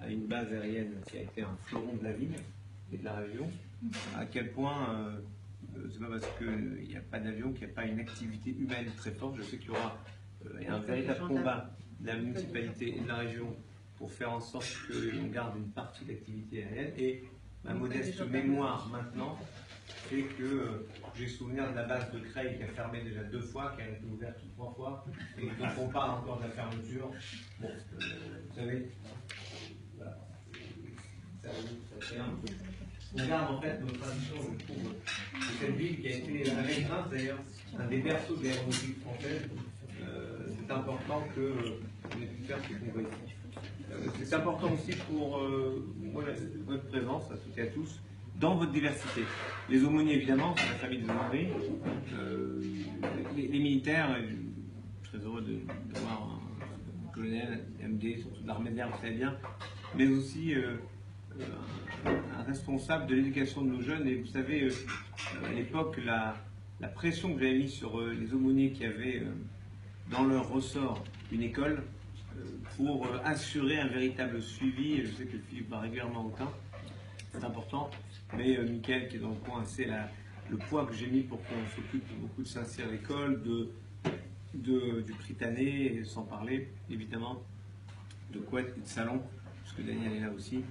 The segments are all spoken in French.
à une base aérienne qui a été un fleuron de la ville et de la région, à quel point c'est pas parce qu'il n'y a pas d'avion qu'il n'y a pas une activité humaine très forte. Je sais qu'il y aura un véritable combat de la municipalité et de la région pour faire en sorte qu'on garde une partie de l'activité aérienne. Et ma modeste mémoire maintenant fait que j'ai souvenir de la base de Creil qui a fermé déjà 2 fois, qui a été ouverte 3 fois, et donc on parle encore de la fermeture. Bon, vous savez, voilà. Ça fait un peu. On garde en fait nos traditions, je trouve, de cette ville qui a été, avec Reims d'ailleurs, un des berceaux de l'aéronautique française. C'est important qu'on ait pu faire ce qu'on voit ici. C'est important aussi pour moi, votre présence à toutes et à tous dans votre diversité. Les aumôniers, évidemment, c'est la famille des aumôniers. Les militaires, je suis très heureux de voir un colonel, MD, surtout de l'armée de l'air, vous savez bien, mais aussi un responsable de l'éducation de nos jeunes. Et vous savez, à l'époque, la pression que j'avais mise sur les aumôniers qui avaient dans leur ressort une école pour assurer un véritable suivi. Je sais que Philippe va régulièrement au teint, c'est important, mais Mickaël qui est dans le coin, c'est le poids que j'ai mis pour qu'on s'occupe beaucoup de Saint-Cyr à l'école, du Prytanée, sans parler évidemment de Couette et de Salon, parce que Daniel est là aussi,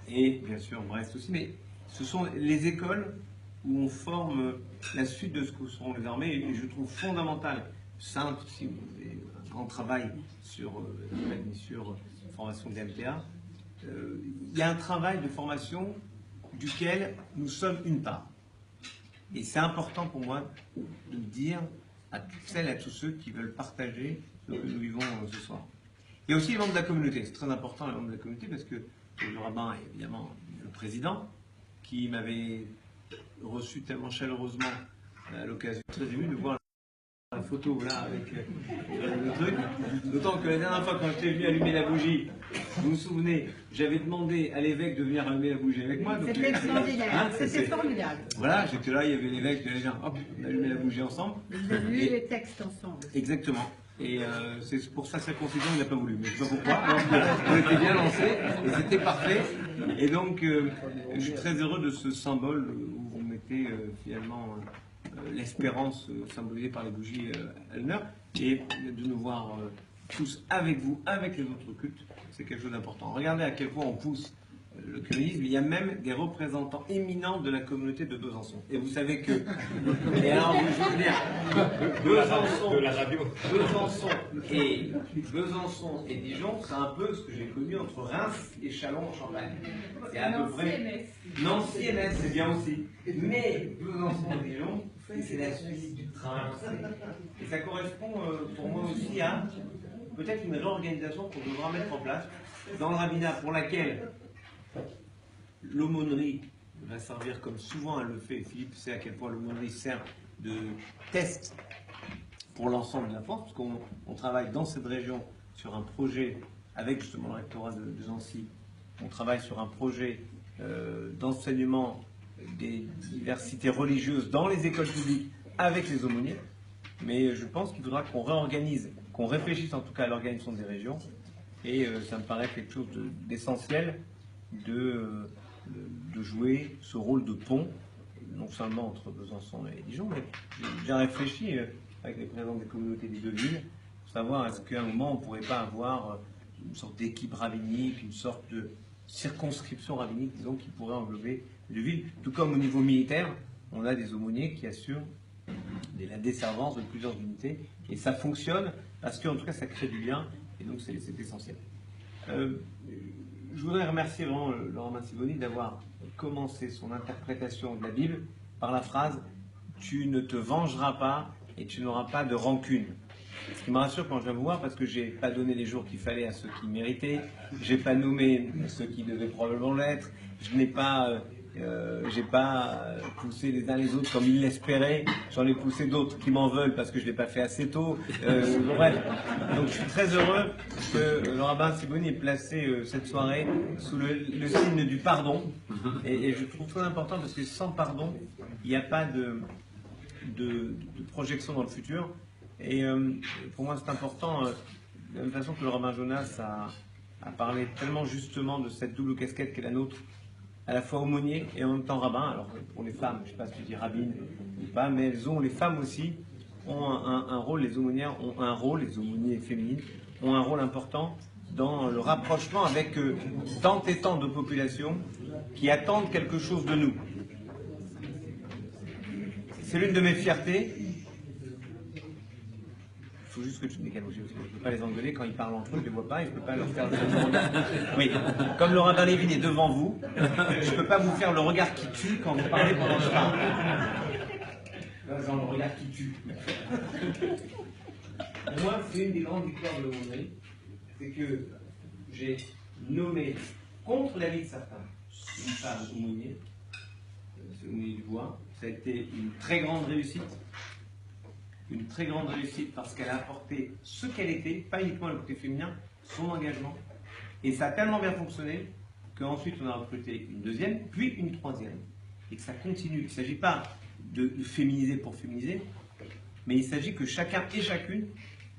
et bien sûr Brest aussi, mais ce sont les écoles où on forme la suite de ce que seront les armées, et je trouve fondamental. Simple, si vous avez un grand travail sur la formation des MTA, il y a un travail de formation duquel nous sommes une part. Et c'est important pour moi de le dire à toutes celles et à tous ceux qui veulent partager ce que nous vivons ce soir. Il y a aussi les membres de la communauté, c'est très important les membres de la communauté parce que le rabbin est évidemment le président qui m'avait reçu tellement chaleureusement à l'occasion, très ému de voir la photo là avec le truc, d'autant que la dernière fois quand j'étais venu allumer la bougie, vous vous souvenez, j'avais demandé à l'évêque de venir allumer la bougie avec moi. C'était extraordinaire, c'était formidable. Voilà, j'étais là, il y avait l'évêque, les gens, hop, on allumait la bougie ensemble. Vous avez lu les textes ensemble. Exactement. Et c'est pour sa circoncision, il n'a pas voulu, mais je ne sais pas pourquoi. On était bien lancés et c'était parfait. Et donc, je suis très heureux de ce symbole où vous mettez finalement l'espérance symbolisée par les bougies à l'honneur, et de nous voir tous avec vous, avec les autres cultes, c'est quelque chose d'important. Regardez à quel point on pousse le communisme. Il y a même des représentants éminents de la communauté de Besançon. Et vous savez que... Et alors, je veux dire, Besançon et Dijon, c'est un peu ce que j'ai connu entre Reims et Châlons en Champagne. C'est à peu près... Nancy et Metz, c'est bien aussi. Mais Besançon et Dijon, c'est la suite du train. Et ça correspond pour moi aussi à peut-être une réorganisation qu'on devra mettre en place dans le rabbinat, pour laquelle l'aumônerie va servir, comme souvent elle le fait. Philippe sait à quel point l'aumônerie sert de test pour l'ensemble de la France, parce qu'on travaille dans cette région sur un projet, avec justement le rectorat de Nancy, on travaille sur un projet d'enseignement des diversités religieuses dans les écoles publiques avec les aumôniers. Mais je pense qu'il faudra qu'on réorganise, qu'on réfléchisse en tout cas à l'organisation des régions, et ça me paraît quelque chose d'essentiel de jouer ce rôle de pont, non seulement entre Besançon et Dijon, mais j'ai réfléchi avec les présidents des communautés des deux villes, pour savoir est-ce qu'à un moment on ne pourrait pas avoir une sorte d'équipe rabbinique, une sorte de circonscription rabbinique, disons, qui pourrait englober les deux villes. Tout comme au niveau militaire, on a des aumôniers qui assurent la desservance de plusieurs unités, et ça fonctionne parce qu'en tout cas ça crée du lien, et donc c'est essentiel. Je voudrais remercier vraiment Laurent Manciboni d'avoir commencé son interprétation de la Bible par la phrase « Tu ne te vengeras pas et tu n'auras pas de rancune ». Ce qui me rassure quand je viens vous voir, parce que j'ai pas donné les jours qu'il fallait à ceux qui méritaient, j'ai pas nommé ceux qui devaient probablement l'être, je n'ai pas... j'ai pas poussé les uns les autres comme ils l'espéraient, j'en ai poussé d'autres qui m'en veulent parce que je ne l'ai pas fait assez tôt. Bref, donc je suis très heureux que le rabbin Siboni ait placé cette soirée sous le signe du pardon, et je trouve très important parce que sans pardon, il n'y a pas de projection dans le futur, et pour moi c'est important, de la même façon que le rabbin Jonas a parlé tellement justement de cette double casquette qu'est la nôtre, à la fois aumônier et en même temps rabbin. Alors pour les femmes, je ne sais pas si tu dis rabbine ou pas, mais les femmes aussi ont un rôle, les aumônières ont un rôle, les aumôniers féminines ont un rôle important dans le rapprochement avec tant et tant de populations qui attendent quelque chose de nous. C'est l'une de mes fiertés. Il faut juste que tu te décales aussi, parce que je ne peux pas les engueuler quand ils parlent entre eux, je ne les vois pas et je ne peux pas leur faire de... Oui, comme le rabbin Lévin est devant vous, je ne peux pas vous faire le regard qui tue quand vous parlez pendant que je parle. Genre le regard qui tue. Pour moi, c'est une des grandes victoires de l'aumônerie, c'est que j'ai nommé, contre l'avis de certains, une femme aumônier, c'est l'aumônier du bois. Ça a été une très grande réussite. Une très grande réussite parce qu'elle a apporté ce qu'elle était, pas uniquement le côté féminin, son engagement. Et ça a tellement bien fonctionné qu'ensuite on a recruté une deuxième, puis une troisième. Et que ça continue. Il ne s'agit pas de féminiser pour féminiser, mais il s'agit que chacun et chacune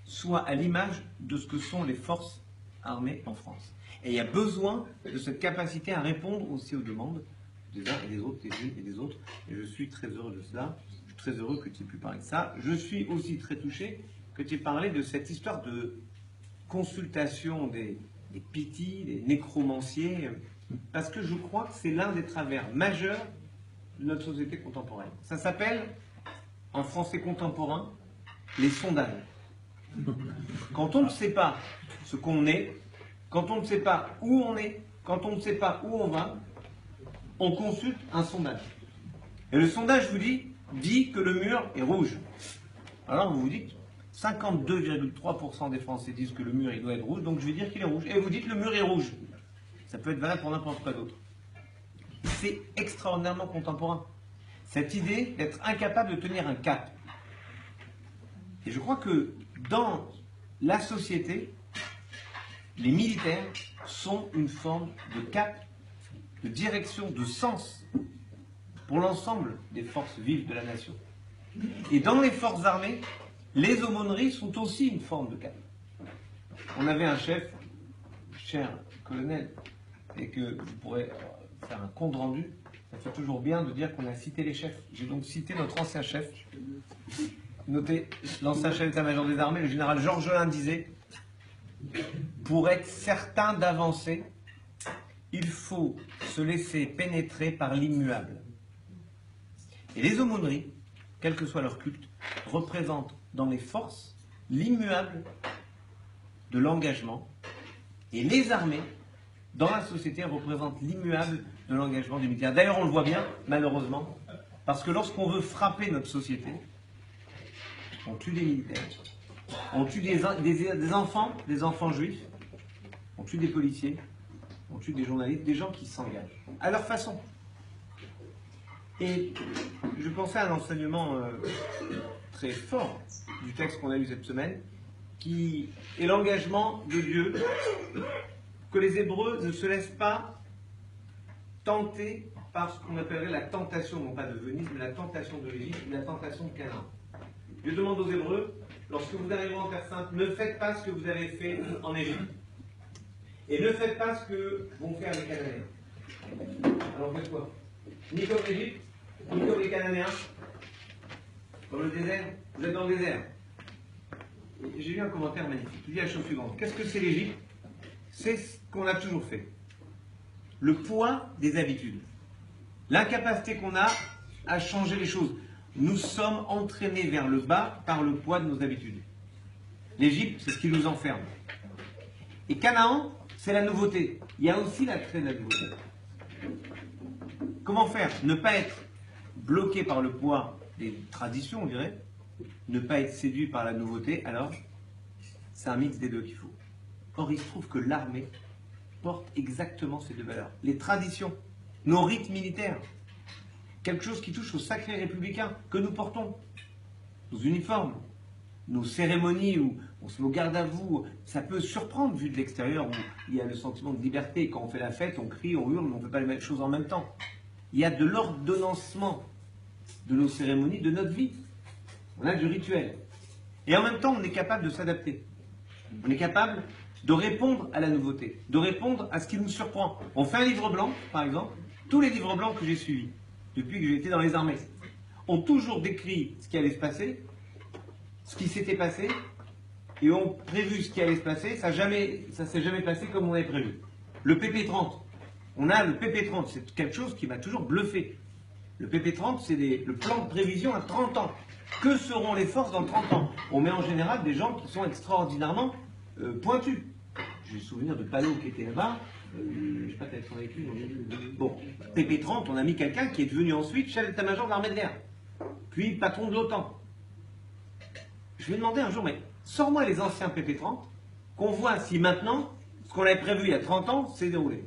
soit à l'image de ce que sont les forces armées en France. Et il y a besoin de cette capacité à répondre aussi aux demandes des uns et des autres, des unes et des autres. Et je suis très heureux de cela. Très heureux que tu aies pu parler de ça. Je suis aussi très touché que tu aies parlé de cette histoire de consultation des pitis, des nécromanciers, parce que je crois que c'est l'un des travers majeurs de notre société contemporaine. Ça s'appelle, en français contemporain, les sondages. Quand on ne sait pas ce qu'on est, quand on ne sait pas où on est, quand on ne sait pas où on va, on consulte un sondage. Et le sondage vous dit que le mur est rouge. Alors vous vous dites, 52,3% des Français disent que le mur il doit être rouge, donc je vais dire qu'il est rouge. Et vous dites le mur est rouge. Ça peut être valable pour n'importe quoi d'autre. C'est extraordinairement contemporain. Cette idée d'être incapable de tenir un cap. Et je crois que dans la société, les militaires sont une forme de cap, de direction, de sens pour l'ensemble des forces vives de la nation. Et dans les forces armées, les aumôneries sont aussi une forme de cap. On avait un chef, cher colonel, et que vous pourrez faire un compte rendu, ça fait toujours bien de dire qu'on a cité les chefs. J'ai donc cité notre ancien chef, notez, l'ancien chef d'état-major des armées, le général Georges Lain disait, pour être certain d'avancer, il faut se laisser pénétrer par l'immuable. Et les aumôneries, quel que soit leur culte, représentent dans les forces l'immuable de l'engagement. Et les armées, dans la société, représentent l'immuable de l'engagement du militaire. D'ailleurs, on le voit bien, malheureusement, parce que lorsqu'on veut frapper notre société, on tue des militaires, on tue des enfants juifs, on tue des policiers, on tue des journalistes, des gens qui s'engagent, à leur façon. Et je pensais à un enseignement très fort du texte qu'on a lu cette semaine, qui est l'engagement de Dieu, que les Hébreux ne se laissent pas tenter par ce qu'on appellerait la tentation, non pas de Venise, mais la tentation de l'Égypte, la tentation de Canaan. Dieu demande aux Hébreux, lorsque vous arriverez en Terre Sainte, ne faites pas ce que vous avez fait en Égypte. Et ne faites pas ce que vont faire les Cananéens. Alors faites quoi? Ni comme l'Égypte, ni comme les Cananéens, dans le désert, vous êtes dans le désert. J'ai lu un commentaire magnifique. Il dit la chose suivante. Qu'est-ce que c'est l'Égypte? C'est ce qu'on a toujours fait. Le poids des habitudes. L'incapacité qu'on a à changer les choses. Nous sommes entraînés vers le bas par le poids de nos habitudes. L'Égypte, c'est ce qui nous enferme. Et Canaan, c'est la nouveauté. Il y a aussi l'attrait de la nouveauté. Comment faire? Ne pas être bloqué par le poids des traditions, on dirait. Ne pas être séduit par la nouveauté. Alors, c'est un mix des deux qu'il faut. Or, il se trouve que l'armée porte exactement ces deux valeurs. Les traditions, nos rites militaires, quelque chose qui touche au sacré républicain que nous portons, nos uniformes, nos cérémonies où on se met au garde à vous, ça peut surprendre vu de l'extérieur où il y a le sentiment de liberté. Quand on fait la fête, on crie, on hurle, mais on ne fait pas les mêmes choses en même temps. Il y a de l'ordonnancement de nos cérémonies, de notre vie. On a du rituel. Et en même temps, on est capable de s'adapter. On est capable de répondre à la nouveauté, de répondre à ce qui nous surprend. On fait un livre blanc, par exemple. Tous les livres blancs que j'ai suivis, depuis que j'ai été dans les armées, ont toujours décrit ce qui allait se passer, ce qui s'était passé, et ont prévu ce qui allait se passer. Ça s'est jamais passé comme on avait prévu. Le PP30. On a le PP30, c'est quelque chose qui m'a toujours bluffé. Le PP30, c'est le plan de prévision à 30 ans. Que seront les forces dans 30 ans? On met en général des gens qui sont extraordinairement pointus. J'ai le souvenir de Palot qui était là-bas. Je ne sais pas, peut-être son vécu. Bon, PP30, on a mis quelqu'un qui est devenu ensuite chef d'état-major de l'armée de l'air, puis patron de l'OTAN. Je lui ai demandé un jour, mais sors-moi les anciens PP30, qu'on voit si maintenant, ce qu'on avait prévu il y a 30 ans, s'est déroulé.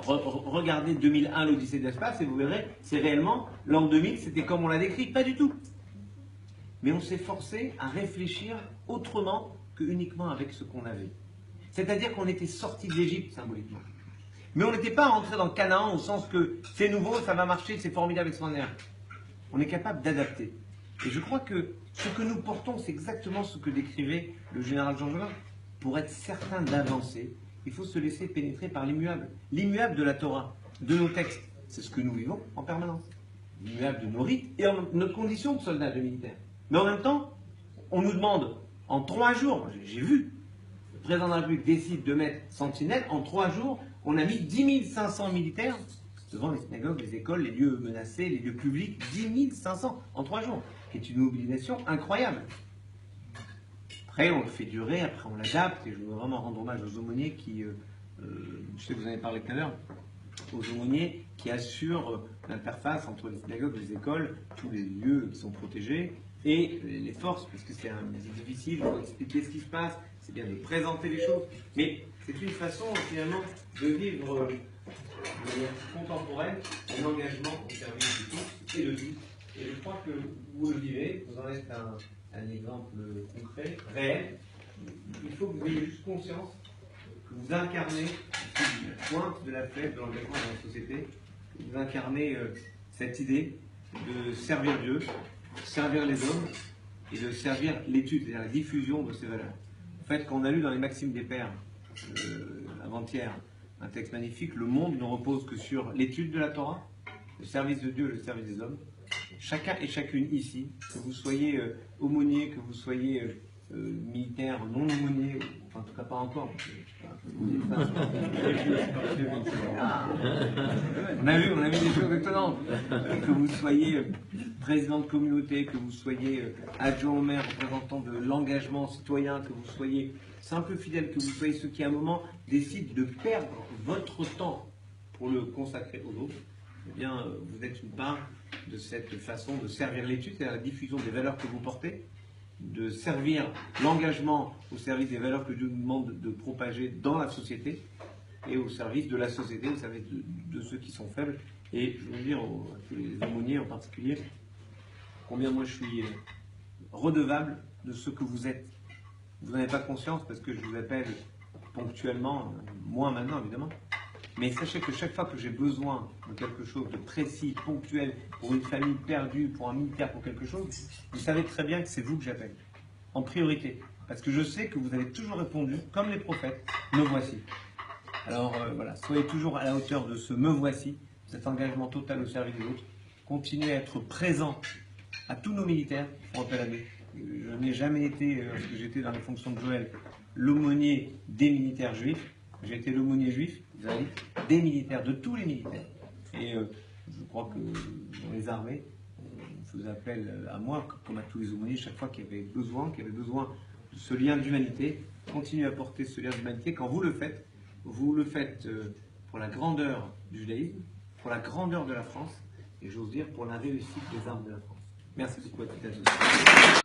Regardez 2001, l'Odyssée de l'espace, et vous verrez, c'est réellement, l'an 2000, c'était comme on l'a décrit, pas du tout. Mais on s'est forcé à réfléchir autrement que uniquement avec ce qu'on avait. C'est-à-dire qu'on était sorti de l'Égypte, symboliquement. Mais on n'était pas rentré dans le Canaan au sens que c'est nouveau, ça va marcher, c'est formidable, extraordinaire. On est capable d'adapter. Et je crois que ce que nous portons, c'est exactement ce que décrivait le général Jean Jaurès. Pour être certain d'avancer, il faut se laisser pénétrer par l'immuable. L'immuable de la Torah, de nos textes, c'est ce que nous vivons en permanence. L'immuable de nos rites et en notre condition de soldats, de militaires. Mais en même temps, on nous demande, en 3 jours, j'ai vu, le président de la République décide de mettre sentinelle, en 3 jours, on a mis 10 500 militaires devant les synagogues, les écoles, les lieux menacés, les lieux publics, 10 500 en 3 jours, qui est une mobilisation incroyable. Après, on le fait durer, après on l'adapte, et je veux vraiment rendre hommage aux aumôniers qui, je sais que vous en avez parlé tout à l'heure, aux aumôniers qui assurent l'interface entre les synagogues, les écoles, tous les lieux qui sont protégés, et les forces, parce que c'est difficile, il faut expliquer ce qui se passe, c'est bien de présenter les choses, mais c'est une façon finalement de vivre de manière contemporaine un engagement au service de tous et de tous. Et je crois que vous le vivez, vous en êtes un exemple concret, réel. Il faut que vous ayez juste conscience que vous incarnez la pointe de la flèche de l'engagement dans la société, que vous incarnez cette idée de servir Dieu, servir les hommes et de servir l'étude, c'est-à-dire la diffusion de ces valeurs. En fait, quand on a lu dans les Maximes des Pères, avant-hier, un texte magnifique, le monde ne repose que sur l'étude de la Torah, le service de Dieu et le service des hommes. Chacun et chacune ici, que vous soyez aumônier, que vous soyez militaire, non aumônier, enfin, en tout cas pas encore. On a vu des choses étonnantes. Que vous soyez président de communauté, que vous soyez adjoint au maire, représentant de l'engagement citoyen, que vous soyez simple fidèle, que vous soyez ceux qui à un moment décident de perdre votre temps pour le consacrer aux autres, eh bien vous êtes une part de cette façon de servir l'étude, c'est-à-dire la diffusion des valeurs que vous portez, de servir l'engagement au service des valeurs que Dieu nous demande de propager dans la société et au service de la société, au service de ceux qui sont faibles. Et je veux dire à tous les aumôniers en particulier, combien moi je suis redevable de ce que vous êtes. Vous n'en avez pas conscience parce que je vous appelle ponctuellement, moins maintenant évidemment, mais sachez que chaque fois que j'ai besoin de quelque chose de précis, ponctuel, pour une famille perdue, pour un militaire, pour quelque chose, vous savez très bien que c'est vous que j'appelle, en priorité. Parce que je sais que vous avez toujours répondu, comme les prophètes, me voici. Alors voilà, soyez toujours à la hauteur de ce me voici, cet engagement total au service des autres. Continuez à être présent à tous nos militaires, pour rappel à nous. Je n'ai jamais été, lorsque j'étais dans les fonctions de Joël, l'aumônier des militaires juifs. J'ai été l'aumônier juif, des militaires, de tous les militaires. Et je crois que dans les armées, on faisait appel à moi, comme à tous les aumôniers, chaque fois qu'il y avait besoin de ce lien d'humanité. Continuez à porter ce lien d'humanité. Quand vous le faites pour la grandeur du judaïsme, pour la grandeur de la France, et j'ose dire pour la réussite des armes de la France. Merci beaucoup à toutes et à tous.